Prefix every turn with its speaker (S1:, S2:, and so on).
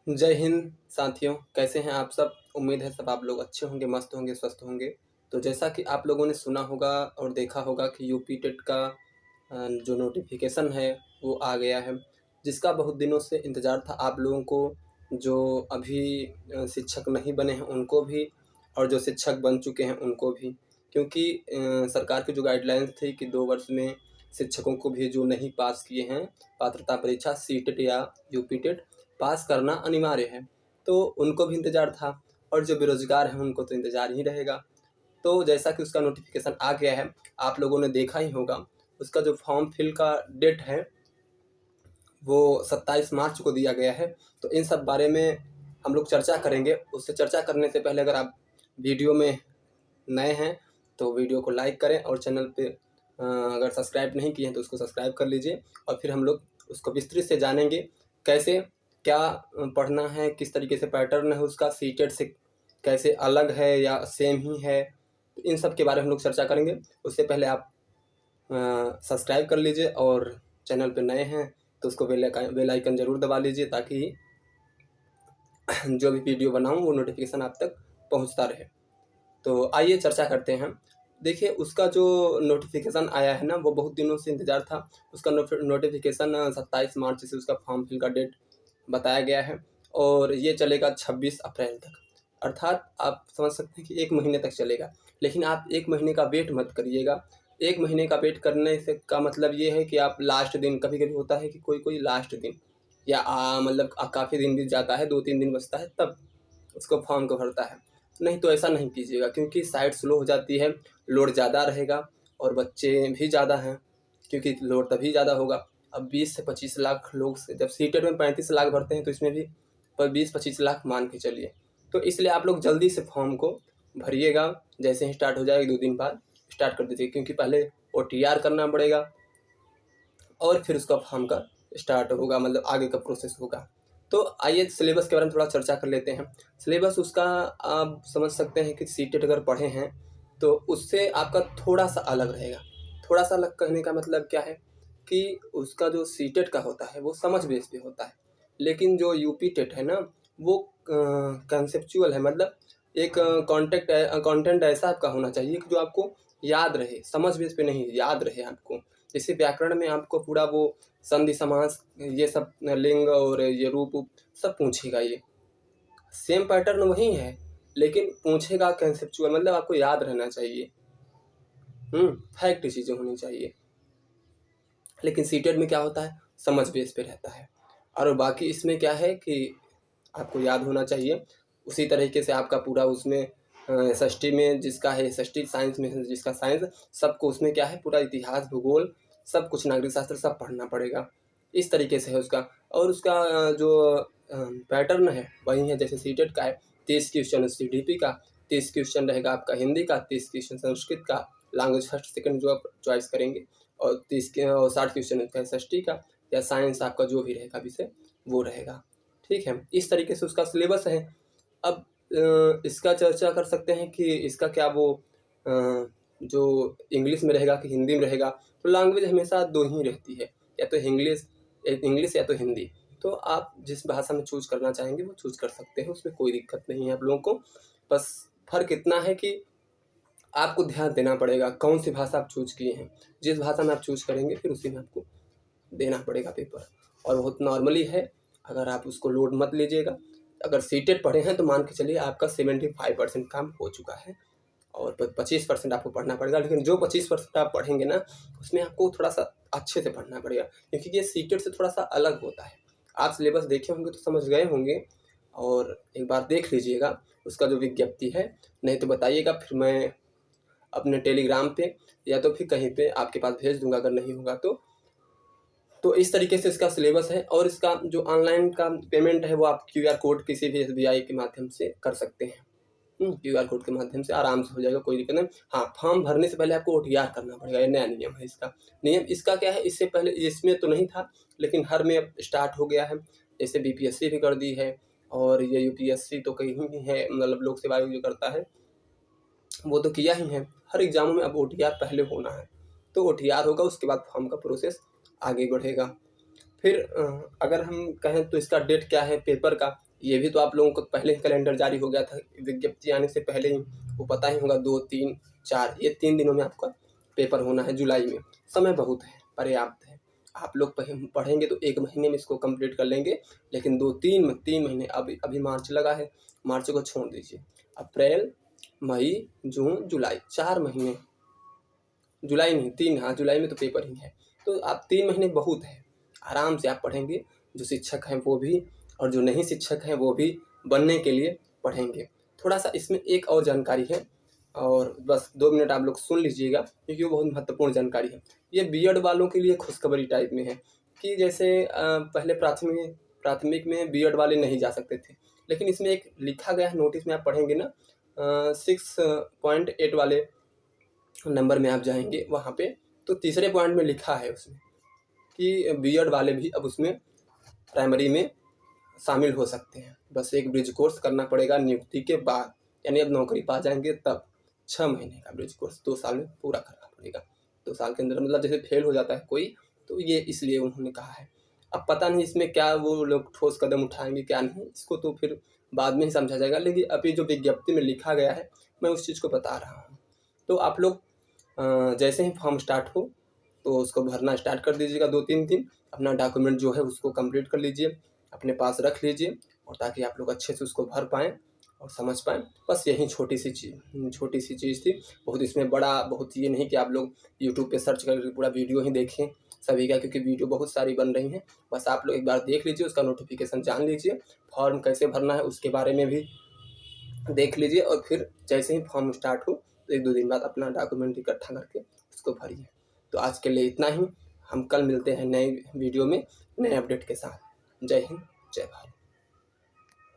S1: जय हिंद साथियों, कैसे हैं आप सब? उम्मीद है सब आप लोग अच्छे होंगे, मस्त होंगे, स्वस्थ होंगे। तो जैसा कि आप लोगों ने सुना होगा और देखा होगा कि यूपी टेट का जो नोटिफिकेशन है वो आ गया है, जिसका बहुत दिनों से इंतज़ार था आप लोगों को। जो अभी शिक्षक नहीं बने हैं उनको भी, और जो शिक्षक बन चुके हैं उनको भी। क्योंकि सरकार की जो गाइडलाइंस थी कि 2 वर्ष में शिक्षकों को भी जो नहीं पास किए हैं पात्रता परीक्षा सीटेट या यूपी टेट पास करना अनिवार्य है, तो उनको भी इंतज़ार था। और जो बेरोज़गार हैं उनको तो इंतज़ार ही रहेगा। तो जैसा कि उसका नोटिफिकेशन आ गया है, आप लोगों ने देखा ही होगा। उसका जो फॉर्म फिल का डेट है वो 27 मार्च को दिया गया है। तो इन सब बारे में हम लोग चर्चा करेंगे। उससे चर्चा करने से पहले अगर आप वीडियो में नए हैं तो वीडियो को लाइक करें, और चैनल पे अगर सब्सक्राइब नहीं किए हैं तो उसको सब्सक्राइब कर लीजिए। और फिर हम लोग उसको विस्तृत से जानेंगे, कैसे क्या पढ़ना है, किस तरीके से पैटर्न है उसका, सीटेट से कैसे अलग है या सेम ही है। तो इन सब के बारे में हम लोग चर्चा करेंगे। उससे पहले आप सब्सक्राइब कर लीजिए, और चैनल पे नए हैं तो उसको बेल आइकन ज़रूर दबा लीजिए, ताकि जो भी वीडियो बनाऊँ वो नोटिफिकेशन आप तक पहुँचता रहे। तो आइए चर्चा करते हैं। देखिए, उसका जो नोटिफिकेशन आया है ना, वो बहुत दिनों से इंतज़ार था। उसका नोटिफिकेशन 27 मार्च से उसका फॉर्म फिल का डेट बताया गया है, और ये चलेगा 26 अप्रैल तक। अर्थात आप समझ सकते हैं कि 1 महीने तक चलेगा। लेकिन आप 1 महीने का वेट मत करिएगा। 1 महीने का वेट करने से का मतलब ये है कि आप लास्ट दिन, कभी-कभी होता है कि कोई लास्ट दिन या मतलब काफ़ी दिन बीत जाता है, 2-3 दिन बचता है, तब उसको फॉर्म को भरता है। नहीं तो ऐसा नहीं कीजिएगा, क्योंकि साइट स्लो हो जाती है, लोड ज़्यादा रहेगा, और बच्चे भी ज़्यादा हैं, क्योंकि लोड तभी ज़्यादा होगा। अब 20 से 25 लाख लोग से जब सीटेट में 35 लाख भरते हैं, तो इसमें भी पर 20-25 लाख मान के चलिए। तो इसलिए आप लोग जल्दी से फॉर्म को भरिएगा। जैसे ही स्टार्ट हो जाएगा 2 दिन बाद स्टार्ट कर दीजिए, क्योंकि पहले OTR करना पड़ेगा और फिर उसका फॉर्म का स्टार्ट होगा, मतलब आगे का प्रोसेस होगा। तो आइए सिलेबस के बारे में थोड़ा चर्चा कर लेते हैं। सिलेबस उसका आप समझ सकते हैं कि सीटेट अगर पढ़े हैं तो उससे आपका थोड़ा सा अलग रहेगा। थोड़ा सा अलग कहने का मतलब क्या है कि उसका जो सीटेट का होता है वो समझ बेस पे होता है, लेकिन जो यूपी टेट है ना वो कंसेप्चुअल है। मतलब एक कंटेंट ऐसा आपका होना चाहिए कि जो आपको याद रहे, समझ बेस पे नहीं, याद रहे आपको। जैसे व्याकरण में आपको पूरा वो संधि समास, ये सब लिंग और ये रूप सब पूछेगा। ये सेम पैटर्न वही है, लेकिन पूछेगा कंसेप्चुअल, मतलब आपको याद रहना चाहिए। फैक्ट चीज़ें होनी चाहिए। लेकिन सीटेट में क्या होता है, समझ बेस पे रहता है। और बाकी इसमें क्या है कि आपको याद होना चाहिए। उसी तरीके से आपका पूरा उसमें एसएसटी में जिसका है एसएसटी, साइंस में जिसका साइंस, सबको उसमें क्या है पूरा इतिहास, भूगोल, सब कुछ, नागरिक शास्त्र सब पढ़ना पड़ेगा। इस तरीके से है उसका। और उसका जो पैटर्न है वही है जैसे सीटेट का है। 30 क्वेश्चन CDP का, 30 क्वेश्चन रहेगा आपका हिंदी का, 30 क्वेश्चन संस्कृत का, लैंग्वेज फर्स्ट सेकंड जो आप चॉइस करेंगे, और 60 क्वेश्चन का एसएसटी का, या साइंस आपका जो भी रहेगा विषय वो रहेगा। ठीक है, इस तरीके से उसका सिलेबस है। अब इसका चर्चा कर सकते हैं कि इसका क्या वो जो इंग्लिश में रहेगा कि हिंदी में रहेगा। तो लैंग्वेज हमेशा 2 ही रहती है, या तो इंग्लिश या तो हिंदी। तो आप जिस भाषा में चूज़ करना चाहेंगे वो चूज़ कर सकते हैं, उसमें कोई दिक्कत नहीं है आप लोगों को। बस फ़र्क इतना है कि आपको ध्यान देना पड़ेगा कौन सी भाषा आप चूज़ किए हैं। जिस भाषा में आप चूज़ करेंगे फिर उसी में आपको देना पड़ेगा पेपर, और बहुत नॉर्मली है। अगर आप उसको लोड मत लीजिएगा। अगर सीटेट पढ़े हैं तो मान के चलिए आपका 75% काम हो चुका है, और 25% आपको पढ़ना पड़ेगा। लेकिन जो 25% आप पढ़ेंगे ना, उसमें आपको थोड़ा सा अच्छे से पढ़ना पड़ेगा, क्योंकि ये सीटेट से थोड़ा सा अलग होता है। आप सिलेबस देखे होंगे तो समझ गए होंगे, और एक बार देख लीजिएगा उसका जो विज्ञप्ति है। नहीं तो बताइएगा, फिर मैं अपने टेलीग्राम पे या तो फिर कहीं पे आपके पास भेज दूंगा, अगर नहीं होगा तो। इस तरीके से इसका सिलेबस है। और इसका जो ऑनलाइन का पेमेंट है वो आप क्यूआर कोड किसी भी एसबीआई के माध्यम से कर सकते हैं। क्यूआर कोड के माध्यम से आराम से हो जाएगा, कोई दिक्कत नहीं। हाँ, फॉर्म भरने से पहले आपको ओटीआर करना पड़ेगा, ये नया नियम है इसका। नियम इसका क्या है, इससे पहले इसमें तो नहीं था, लेकिन हर में अब स्टार्ट हो गया है। जैसे बीपीएससी भी कर दी है, और ये यूपीएससी तो कहीं भी है, मतलब लोक सेवा आयोग जो करता है वो तो किया ही है। हर एग्जामों में अब ओटीआर पहले होना है, तो ओटीआर होगा, उसके बाद फॉर्म का प्रोसेस आगे बढ़ेगा। फिर अगर हम कहें तो इसका डेट क्या है पेपर का, ये भी तो आप लोगों को पहले ही कैलेंडर जारी हो गया था, विज्ञप्ति आने से पहले ही, वो पता ही होगा 2, 3, 4 ये 3 दिनों में आपका पेपर होना है जुलाई में। समय बहुत है, पर्याप्त है। आप लोग पढ़ेंगे तो 1 महीने में इसको कंप्लीट कर लेंगे, लेकिन 3 महीने अभी मार्च लगा है, मार्च को छोड़ दीजिए। अप्रैल, मई, जून, जुलाई 4 महीने, जुलाई नहीं 3, हाँ जुलाई में तो पेपर ही है। तो आप 3 महीने बहुत है, आराम से आप पढ़ेंगे। जो शिक्षक हैं वो भी, और जो नहीं शिक्षक हैं वो भी बनने के लिए पढ़ेंगे। थोड़ा सा इसमें एक और जानकारी है, और बस 2 मिनट आप लोग सुन लीजिएगा, क्योंकि वो बहुत महत्वपूर्ण जानकारी है। ये बीएड वालों के लिए खुशखबरी टाइप में है, कि जैसे पहले प्राथमिक में बीएड वाले नहीं जा सकते थे, लेकिन इसमें एक लिखा गया है नोटिस में, आप पढ़ेंगे ना 6.8 वाले नंबर में आप जाएंगे वहाँ पे, तो तीसरे पॉइंट में लिखा है उसमें कि बीएड वाले भी अब उसमें प्राइमरी में शामिल हो सकते हैं। बस एक ब्रिज कोर्स करना पड़ेगा नियुक्ति के बाद, यानी अब नौकरी पा जाएंगे तब 6 महीने का ब्रिज कोर्स 2 साल में पूरा करना पड़ेगा। 2 साल के अंदर, मतलब जैसे फेल हो जाता है कोई, तो ये इसलिए उन्होंने कहा है। अब पता नहीं इसमें क्या वो लोग ठोस कदम उठाएंगे क्या नहीं, इसको तो फिर बाद में ही समझा जाएगा, लेकिन अभी जो विज्ञप्ति में लिखा गया है मैं उस चीज़ को बता रहा हूँ। तो आप लोग जैसे ही फॉर्म स्टार्ट हो तो उसको भरना स्टार्ट कर दीजिएगा। 2-3 दिन अपना डॉक्यूमेंट जो है उसको कंप्लीट कर लीजिए, अपने पास रख लीजिए, और ताकि आप लोग अच्छे से उसको भर पाएँ और समझ पाएँ। बस यही छोटी सी चीज़ थी। बहुत इसमें बड़ा बहुत ये नहीं कि आप लोग यूट्यूब पे सर्च करके पूरा वीडियो ही देखें सभी का, क्योंकि वीडियो बहुत सारी बन रही हैं। बस आप लोग एक बार देख लीजिए, उसका नोटिफिकेशन जान लीजिए, फॉर्म कैसे भरना है उसके बारे में भी देख लीजिए, और फिर जैसे ही फॉर्म स्टार्ट हो तो 1-2 दिन बाद अपना डॉक्यूमेंट इकट्ठा करके उसको भरिए। तो आज के लिए इतना ही। हम कल मिलते हैं नए वीडियो में नए अपडेट के साथ। जय हिंद, जय भारत।